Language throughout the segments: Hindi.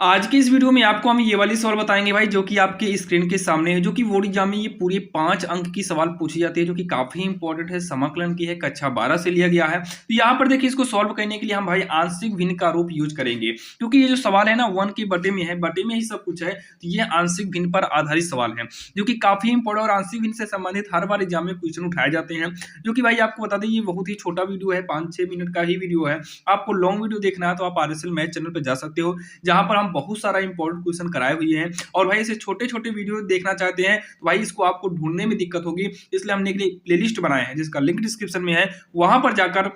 आज के इस वीडियो में आपको हम ये वाली सवाल बताएंगे भाई, जो कि आपके स्क्रीन के सामने है, जो कि बोर्ड एग्जाम में ये पूरे 5 अंक की सवाल पूछी जाती है, जो कि काफी इंपॉर्टेंट है। समाकलन की है, कक्षा 12 से लिया गया है। तो यहाँ पर देखिए, इसको सॉल्व करने के लिए हम भाई आंशिक भिन्न का रूप यूज करेंगे, क्योंकि ये जो सवाल है ना 1 के बटे में है, बटे में ही सब कुछ है। तो ये आंशिक भिन्न पर आधारित सवाल है, जो कि काफी इंपॉर्टेंट और आंशिक भिन्न से संबंधित हर बार एग्जाम में क्वेश्चन उठाए जाते हैं। जो कि भाई आपको बता दें, ये बहुत ही छोटा वीडियो है, 5-6 मिनट का ही वीडियो है। आपको लॉन्ग वीडियो देखना है तो आप RSL मैथ चैनल पर जा सकते हो, जहां पर हम बहुत सारा इंपॉर्टेंट क्वेश्चन कराए हुए हैं। और भाई ऐसे छोटे छोटे वीडियो देखना चाहते हैं तो भाई इसको आपको ढूंढने में दिक्कत होगी, इसलिए हमने एक प्लेलिस्ट बनाया है, जिसका लिंक डिस्क्रिप्शन में है। वहां पर जाकर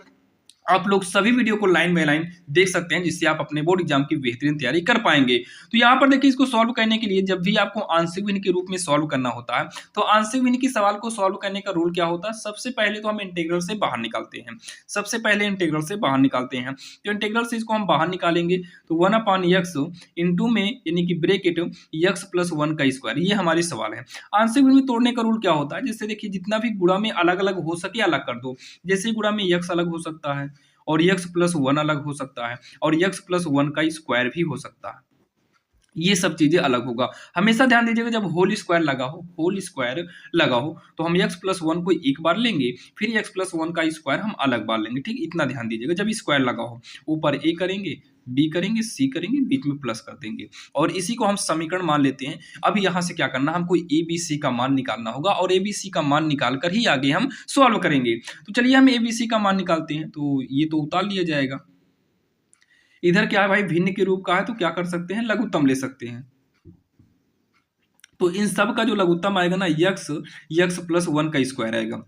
आप लोग सभी वीडियो को लाइन बाय लाइन देख सकते हैं, जिससे आप अपने बोर्ड एग्जाम की बेहतरीन तैयारी कर पाएंगे। तो यहाँ पर देखिए, इसको सॉल्व करने के लिए जब भी आपको आंशिक भिन्न के रूप में सॉल्व करना होता है, तो आंशिक भिन्न की सवाल को सॉल्व करने का रूल क्या होता है। सबसे पहले तो हम इंटीग्रल से बाहर निकालते हैं। सबसे पहले इंटीग्रल से बाहर निकालते हैं, तो इंटीग्रल से इसको हम बाहर निकालेंगे तो 1/x इंटू में यानी कि ब्रेकेट x प्लस 1 का स्क्वायर, ये हमारी सवाल है। आंशिक भिन्न में तोड़ने का रूल क्या होता है, जैसे देखिए जितना भी गुणा में अलग अलग हो सके अलग कर दो। जैसे गुणा में x अलग हो सकता है, और x प्लस 1 अलग हो सकता है, और x प्लस 1 का स्क्वायर भी हो सकता है। ये सब चीजें अलग होगा। हमेशा ध्यान दीजिएगा, जब होल स्क्वायर लगा हो तो हम x प्लस 1 को एक बार लेंगे, फिर x प्लस 1 का स्क्वायर हम अलग बार लेंगे। ठीक, इतना ध्यान दीजिएगा। जब स्क्वायर लगा हो, ऊपर a करेंगे, b करेंगे, c करेंगे, बीच में प्लस कर देंगे, और इसी को हम समीकरण मान लेते हैं। अब यहाँ से क्या करना, हमको a b c का मान निकालना होगा, और a b c का मान निकाल कर ही आगे हम सॉल्व करेंगे। तो चलिए हम a b c का मान निकालते हैं। तो ये तो उतार लिया जाएगा। इधर क्या है भाई, भिन्न के रूप का है, तो क्या कर सकते हैं, लघुत्तम ले सकते हैं। तो इन सब का जो लघुत्तम आएगा ना, x प्लस 1 का स्क्वायर आएगा।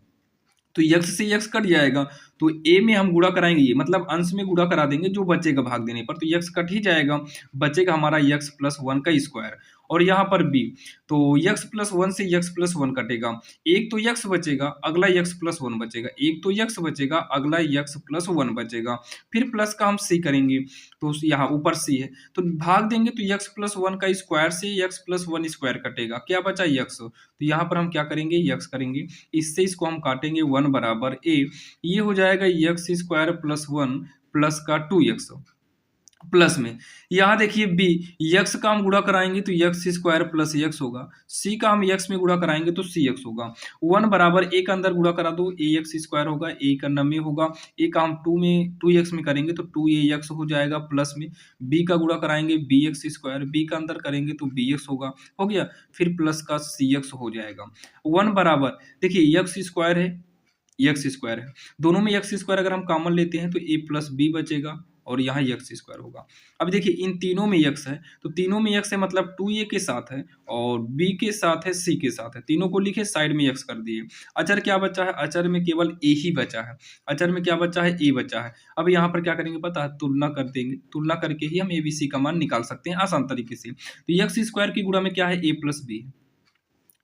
तो x से x कट जाएगा, तो a में हम गुणा कराएंगे, ये मतलब अंश में गुणा करा देंगे जो बचेगा भाग देने पर, तो x कट ही जाएगा, बचेगा हमारा x प्लस 1 का स्क्वायर। और यहाँ पर b, तो x प्लस 1 से x प्लस 1 कटेगा, एक तो x बचेगा, अगला x प्लस 1 बचेगा, एक तो x बचेगा, अगला x प्लस 1 बचेगा, फिर प्लस का हम c करेंगे, तो यहाँ ऊपर c है, तो भाग देंगे, तो x प्लस 1 का स्क्वायर से x प्लस 1 स्क्वायर कटेगा, क्या बचा x। तो यहाँ पर हम क्या करेंगे, x करेंगे, इससे इसको हम काटेंगे, 1 बराबर a, ये हो जाएगा x स्क्वायर प्लस 1 प्लस का 2x प्लस में। यहाँ देखिए b, x का हम गुणा कराएंगे तो x स्क्वायर प्लस x होगा, c का हम x में गुणा कराएंगे तो cx होगा। 1 बराबर a का अंदर गुणा करा दो, ax स्क्वायर होगा, a का नमे होगा, a का हम 2x में करेंगे तो 2ax हो जाएगा, प्लस में b का गुणा कराएंगे bx स्क्वायर, b का अंदर करेंगे तो bx होगा, हो गया, फिर प्लस का cx हो जाएगा। 1 बराबर देखिए x स्क्वायर है, एक्स स्क्वायर है, दोनों में एक्स स्क्वायर अगर हम कॉमन लेते हैं तो a प्लस बी बचेगा, और यहाँ एक्स स्क्वायर होगा। अब देखिए इन तीनों में एक्स है, तो तीनों में एक्स है मतलब 2a के साथ है, और b के साथ है, c के साथ है, तीनों को लिखे साइड में एक्स कर दिए। अचर क्या बचा है, अचर में केवल a ही बचा है, अचर में क्या बचा है, a बचा है। अब यहाँ पर क्या करेंगे पता है, तुलना कर देंगे, तुलना करके ही हम a b c का मान निकाल सकते हैं आसान तरीके से। तो एक्स स्क्वायर की गुणा में क्या है, a प्लस बी है,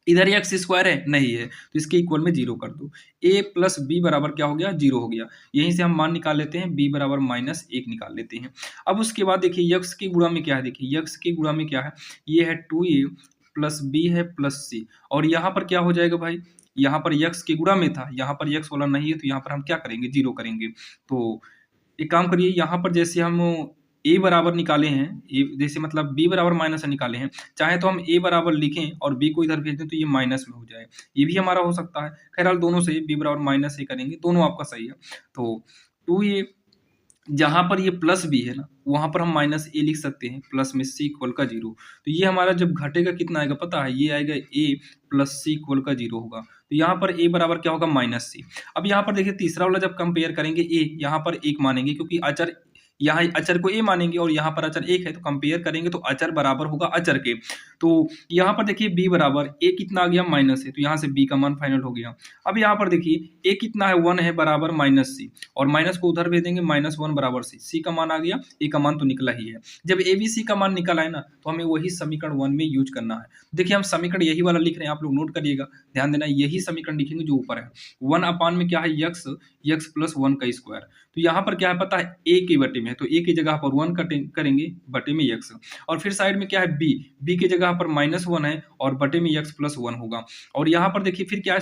इधर एक्स स्क्वायर है नहीं है, तो इसके इक्वल में 0 कर दो, a प्लस बी बराबर क्या हो गया, 0 हो गया। यहीं से हम मान निकाल लेते हैं, b बराबर -1 निकाल लेते हैं। अब उसके बाद देखिए x के गुणा में क्या है, देखिए x के गुणा में क्या है, ये है 2a प्लस b है प्लस c, और यहाँ पर क्या हो जाएगा भाई, यहाँ पर x के गुणा में था, यहाँ पर x वाला नहीं है, तो यहाँ पर हम क्या करेंगे, 0 करेंगे। तो एक काम करिए, यहाँ पर जैसे हम a बराबर निकाले हैं, जैसे मतलब b बराबर माइनस निकाले हैं, चाहे तो हम a बराबर लिखें और b को इधर भेज दें तो ये माइनस में हो जाए, ये भी हमारा हो सकता है। खैर दोनों से b बराबर -a करेंगे, दोनों आपका सही है। तो 2a, जहां पर ये प्लस b है ना, वहां पर हम -a लिख सकते हैं, प्लस में c इक्वल का 0। तो ये हमारा जब घटेगा कितना आएगा पता है, ये आएगा a प्लस c इक्वल का 0 होगा। तो यहाँ पर a बराबर क्या होगा, -c। अब यहाँ पर देखिए तीसरा वाला जब कंपेयर करेंगे, a यहाँ पर 1 मानेंगे, क्योंकि अचर यहाँ अचर को a मानेंगे और यहाँ पर अचर 1 है, तो कंपेयर करेंगे तो अचर बराबर होगा अचर के। तो यहाँ पर देखिए b बराबर a कितना आ गया, माइनस है, तो यहाँ से b का मान फाइनल हो गया। अब यहाँ पर देखिए a कितना है, 1 है, बराबर -c, और माइनस को उधर भेज देंगे, -1 बराबर c का मान आ गया, a का मान तो निकला ही है। जब a b c का मान निकला है ना, तो हमें वही समीकरण 1 में यूज करना है। देखिए हम समीकरण यही वाला लिख रहे हैं, आप लोग नोट करिएगा, ध्यान देना, यही समीकरण लिखेंगे जो ऊपर है। 1 अपान में क्या है, x प्लस 1 का स्क्वायर, तो यहाँ पर क्या है पता है, a के बटे में है, तो ए की जगह पर 1 करेंगे बटे में x, और फिर साइड में क्या है b की जगह पर -1 है और बटे में x प्लस 1 होगा। और यहाँ पर देखिए फिर क्या है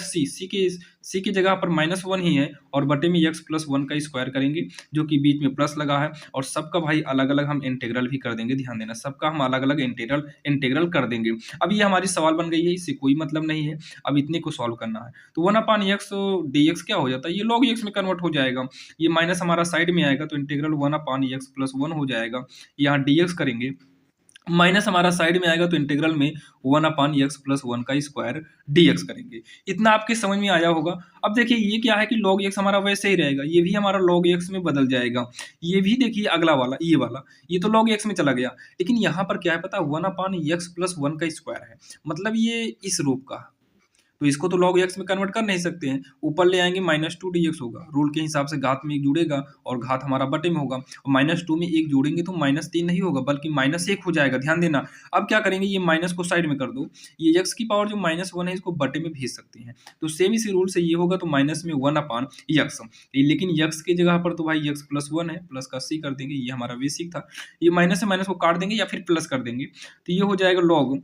c की जगह पर -1 ही है और बटे में x प्लस 1 का स्क्वायर करेंगे, जो कि बीच में प्लस लगा है, और सबका भाई अलग अलग हम इंटीग्रल भी कर देंगे, ध्यान देना सबका हम अलग अलग इंटीग्रल कर देंगे। अब ये हमारी सवाल बन गई है, इससे कोई मतलब नहीं है, अब इतने को सॉल्व करना है। तो 1/x dx क्या हो जाता है, ये log x में कन्वर्ट हो जाएगा, ये माइनस हमारा साइड में आएगा तो इंटीग्रल 1/x प्लस 1 हो जाएगा, यहाँ dx करेंगे, माइनस हमारा साइड में आएगा तो इंटीग्रल में 1/x प्लस 1 का स्क्वायर dx करेंगे। इतना आपके समझ में आया होगा। अब देखिए ये क्या है कि log x हमारा वैसे ही रहेगा, ये भी हमारा log x में बदल जाएगा, ये भी देखिए अगला वाला ये वाला, ये तो log x में चला गया, लेकिन यहाँ पर क्या है पता है 1/x प्लस 1 का स्क्वायर है, मतलब ये इस रूप का, तो इसको तो log x में कन्वर्ट कर नहीं सकते हैं, ऊपर ले आएंगे -2 dx होगा, रूल के हिसाब से घात में एक जुड़ेगा और घात हमारा बटे में होगा, और -2 में एक जोड़ेंगे तो -3 नहीं होगा बल्कि -1 हो जाएगा, ध्यान देना। अब क्या करेंगे, ये माइनस को साइड में कर दो, ये x की पावर जो -1 है इसको बटे में भेज सकते हैं, तो सेम इसी रूल से ये होगा तो माइनस में 1/x, लेकिन x की जगह पर तो भाई x प्लस 1 है, प्लस का c कर देंगे, ये हमारा बेसिक था, ये माइनस से माइनस को काट देंगे या फिर प्लस कर देंगे, तो ये हो जाएगा log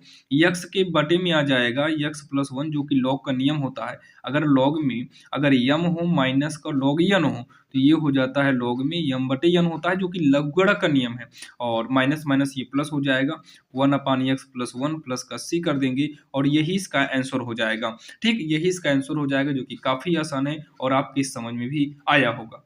x के बटे में आ जाएगा x प्लस 1, जो कि log का नियम होता है, अगर log में अगर m हो माइनस का log n हो तो ये हो जाता है log में m बटे n होता है, जो कि लघुगणक का नियम है, और माइनस माइनस ये प्लस हो जाएगा 1/x प्लस 1 प्लस का c कर देंगे, और यही इसका आंसर हो जाएगा। ठीक, यही इसका आंसर हो जाएगा, जो कि काफी आसान है और आपकी समझ में भी आया होगा।